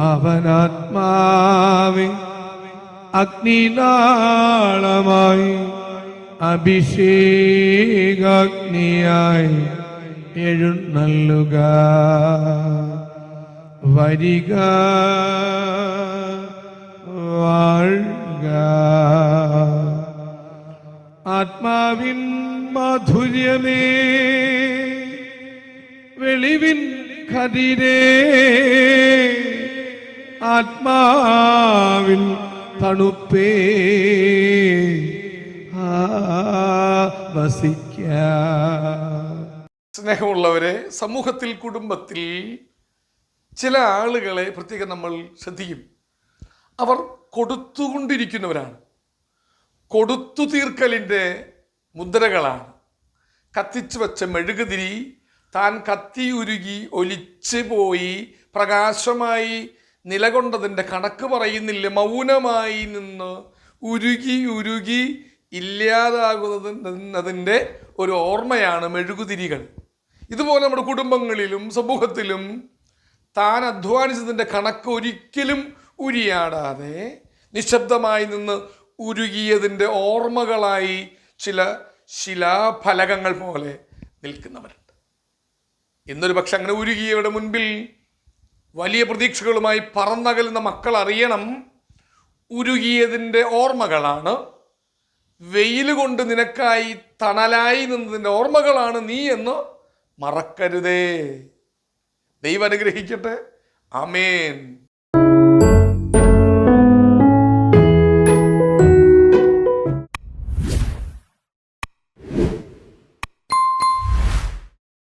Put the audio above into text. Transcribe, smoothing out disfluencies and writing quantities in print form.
അവനാത്മാവെ അഗ്നിനാളമായി അഭിഷേകാഗ്നിയായി എഴുന്നള്ളുക. വരിക, വാഴുക. ആത്മാവിൻ മാധുര്യമേ, വെളിവിൻ കതിരേ, ആത്മാവിൻ തണുപ്പേ, വസിക്ക. സ്നേഹമുള്ളവരെ, സമൂഹത്തിൽ, കുടുംബത്തിൽ ചില ആളുകളെ പ്രത്യേകം നമ്മൾ ശ്രദ്ധിക്കും. അവർ കൊടുത്തുകൊണ്ടിരിക്കുന്നവരാണ്. കൊടുത്തു തീർക്കലിൻ്റെ മുദ്രകളാണ്. കത്തിച്ചു വച്ച മെഴുകുതിരി താൻ കത്തിയുരുകി ഒലിച്ചു പോയി പ്രകാശമായി നിലകൊണ്ടതിൻ്റെ കണക്ക് പറയുന്നില്ല. മൗനമായി നിന്ന് ഉരുകി ഉരുകി ഇല്ലാതാകുന്നതിൻ്റെ ഒരു ഓർമ്മയാണ് മെഴുകുതിരികൾ. ഇതുപോലെ നമ്മുടെ കുടുംബങ്ങളിലും സമൂഹത്തിലും താൻ അധ്വാനിച്ചതിൻ്റെ കണക്ക് ഒരിക്കലും ഉരിയാടാതെ നിശബ്ദമായി നിന്ന് ഉരുകിയതിൻ്റെ ഓർമ്മകളായി ചില ശിലാഫലകങ്ങൾ പോലെ നിൽക്കുന്നവരുണ്ട്. ഇന്നൊരു പക്ഷെ അങ്ങനെ ഉരുകിയവരുടെ മുൻപിൽ വലിയ പ്രതീക്ഷകളുമായി പറന്നകലുന്ന മക്കൾ അറിയണം, ഉരുകിയതിൻ്റെ ഓർമ്മകളാണ്, വെയിൽ കൊണ്ട് നിനക്കായി തണലായി നിന്നതിൻ്റെ ഓർമ്മകളാണ് നീ എന്ന് മറക്കരുതേ. ദൈവം അനുഗ്രഹിക്കട്ടെ. ആമേൻ.